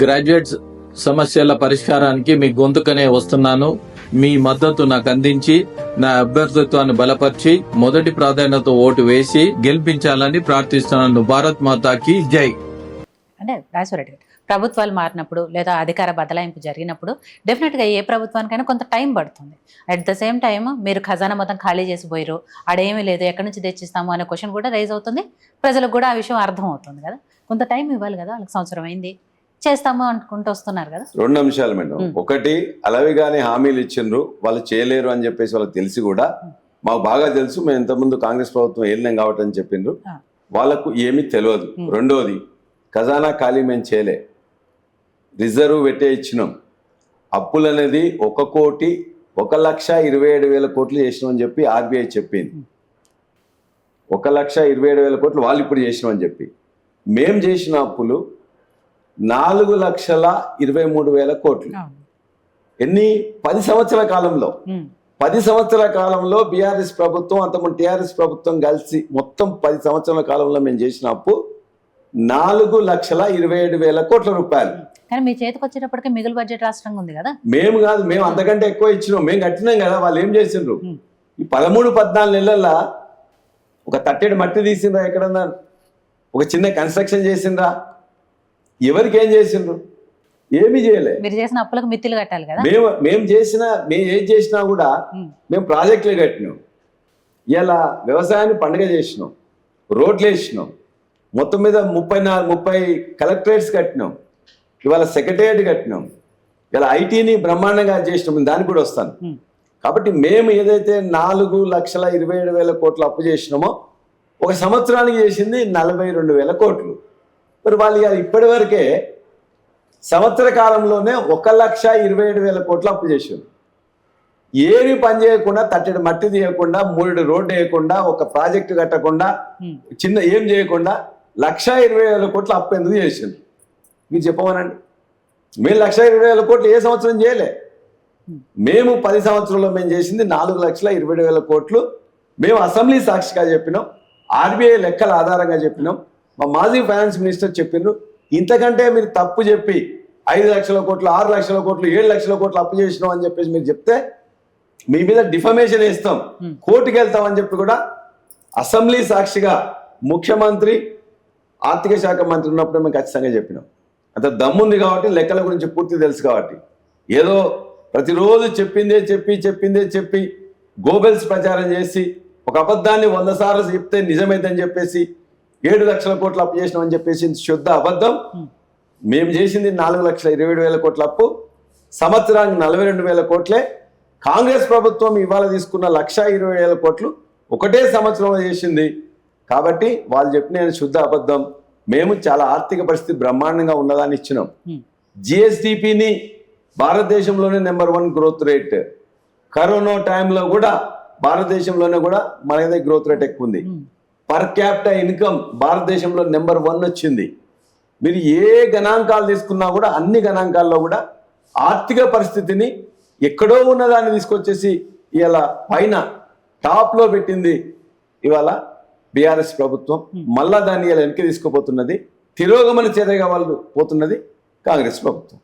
Graduates సమస్యల పరిష్కారానికి మీ గొంతుకనే వస్తున్నాను. మీ మద్దతు నాకు అందించి నా అభ్యర్థిత్వాన్ని బలపరిచి మొదటి ప్రాధాన్యత ఓటు వేసి గెలిపించాలని ప్రార్థిస్తున్నాను. భారత్ మాతాకి జై. అంటే రాజశేఖరరెడ్డి గారు ప్రభుత్వాలు మారినప్పుడు లేదా అధికార బదలాయింపు జరిగినప్పుడు డెఫినెట్గా ఏ ప్రభుత్వానికైనా కొంత టైం పడుతుంది. అట్ ద సేమ్ టైం మీరు ఖజానా మొత్తం ఖాళీ చేసిపోయారు, ఆడేమీ లేదు, ఎక్కడి నుంచి తెచ్చిస్తాము అనే క్వశ్చన్ కూడా రైజ్ అవుతుంది. ప్రజలకు కూడా ఆ విషయం అర్థం అవుతుంది కదా, కొంత టైం ఇవ్వాలి కదా, వాళ్ళకి సంవత్సరం అయింది చేస్తాము అనుకుంటూ వస్తున్నారు కదా. రెండు అంశాలు మేడం. ఒకటి, అలవిగానే హామీలు ఇచ్చిండ్రు, వాళ్ళు చేయలేరు అని చెప్పేసి వాళ్ళకి తెలిసి కూడా, మాకు బాగా తెలుసు, మేము ఇంతకుముందు కాంగ్రెస్ ప్రభుత్వం ఏలినాం కాబట్టి అని చెప్పిండ్రు, వాళ్ళకు ఏమీ తెలియదు. రెండోది, ఖజానా ఖాళీ మేము చేయలే, రిజర్వ్ పెట్టే ఇచ్చినాం. అప్పులు అనేది 1,27,000 కోట్లు చేసినామని చెప్పి ఆర్బీఐ చెప్పింది. 1,27,000 కోట్లు వాళ్ళు ఇప్పుడు చేసినామని చెప్పి. మేము చేసిన అప్పులు 4,23,000 కోట్లు. ఎన్ని? 10 సంవత్సరాల కాలంలో. 10 సంవత్సరాల కాలంలో బీఆర్ఎస్ ప్రభుత్వం అంతకుముందు టీఆర్ఎస్ ప్రభుత్వం కలిసి మొత్తం 10 సంవత్సరాల కాలంలో మేము చేసిన అప్పు 4,27,000 కోట్ల రూపాయలు. కానీ మీ చేతికి వచ్చేటప్పటికి మిగులు బడ్జెట్ రాష్ట్రంగా ఉంది కదా. మేము కాదు, మేము అంతకంటే ఎక్కువ ఇచ్చినాం, మేము కట్టినాం కదా. వాళ్ళు ఏం చేసిండ్రు? ఈ 13-14 నెలల్లో ఒక తట్టెడు మట్టి తీసిండ్రా ఎక్కడన్నా? ఒక చిన్న కన్స్ట్రక్షన్ చేసిండ్రా? ఎవరికి ఏం చేసిండ్రు? ఏమి చేయలే. మీరు చేసిన అప్పులకు మిత్తులు కట్టాలి కదా. మేము ఏది చేసినా కూడా మేము ప్రాజెక్టులు కట్టినాం. ఇలా వ్యవసాయాన్ని పండుగ చేసినాం, రోడ్లు వేసినాం, మొత్తం మీద 30 కలెక్టరేట్స్ కట్టినాం, ఇవాళ సెక్రటేరియట్ కట్టినాం, ఇలా ఐటీని బ్రహ్మాండంగా చేసినాం. దానికి కూడా వస్తాను. కాబట్టి మేము ఏదైతే 4,27,000 కోట్లు అప్పు చేసినామో ఒక సంవత్సరానికి చేసింది 42,000 కోట్లు. మరి వాళ్ళు ఇప్పటి వరకే సంవత్సర కాలంలోనే 1,27,000 కోట్లు అప్పు చేసారు. ఏమి పని చేయకుండా, తట్టడి మట్టి తీయకుండా, 3 రోడ్డు వేయకుండా, ఒక ప్రాజెక్టు కట్టకుండా, చిన్న ఏం చేయకుండా 1,20,000 కోట్లు అప్పు ఎందుకు చేసిండ్రు? మీరు చెప్పమనండి. మేము 1,20,000 కోట్లు ఏ సంవత్సరం చేయలే. మేము 10 సంవత్సరంలో మేము చేసింది 4,20,000 కోట్లు. మేము అసెంబ్లీ సాక్షిగా చెప్పినాం, ఆర్బీఐ లెక్కల ఆధారంగా చెప్పినాం, మా మాజీ ఫైనాన్స్ మినిస్టర్ చెప్పిండ్రు. ఇంతకంటే మీరు తప్పు చెప్పి 5 లక్షల కోట్లు, 6 లక్షల కోట్లు, 7 లక్షల కోట్లు అప్పు చేసినాం అని చెప్పేసి మీరు చెప్తే మీ మీద డిఫమేషన్ వేస్తాం, కోర్టుకు వెళ్తాం అని చెప్పి కూడా అసెంబ్లీ సాక్షిగా ముఖ్యమంత్రి, ఆర్థిక శాఖ మంత్రి ఉన్నప్పుడు మేము ఖచ్చితంగా చెప్పినాం. అంత దమ్ముంది కాబట్టి, లెక్కల గురించి పూర్తి తెలుసు కాబట్టి, ఏదో ప్రతిరోజు చెప్పిందే చెప్పి గోబెల్స్ ప్రచారం చేసి ఒక అబద్ధాన్ని 100 సార్లు చెప్తే నిజమైందని చెప్పేసి 7 లక్షల కోట్లు అప్పు చేసినామని చెప్పేసి శుద్ధ అబద్ధం. మేము చేసింది 4,27,000 కోట్ల అప్పు, సంవత్సరానికి 42,000 కోట్లే. కాంగ్రెస్ ప్రభుత్వం ఇవాళ తీసుకున్న 1,20,000 కోట్లు ఒకటే సంవత్సరంలో చేసింది. కాబట్టి వాళ్ళు చెప్పిన శుద్ధ అబద్ధం. మేము చాలా ఆర్థిక పరిస్థితి బ్రహ్మాండంగా ఉన్నదాన్ని ఇచ్చినాం. జిఎస్డిపిని భారతదేశంలోనే నెంబర్ 1 గ్రోత్ రేట్. కరోనా టైంలో కూడా భారతదేశంలోనే కూడా మన గ్రోత్ రేట్ ఎక్కువ ఉంది. పర్ క్యాపిటల్ ఇన్కమ్ భారతదేశంలో నెంబర్ 1 వచ్చింది. మీరు ఏ గణాంకాలు తీసుకున్నా కూడా అన్ని గణాంకాల్లో కూడా ఆర్థిక పరిస్థితిని ఎక్కడో ఉన్నదాన్ని తీసుకొచ్చేసి ఇలా పైన టాప్లో పెట్టింది ఇవాళ బీఆర్ఎస్ ప్రభుత్వం. మళ్ళా దాన్ని ఇలా వెనక్కి తీసుకుపోతున్నది, తిరోగమన చర్యగా వాళ్ళు పోతున్నది కాంగ్రెస్ ప్రభుత్వం.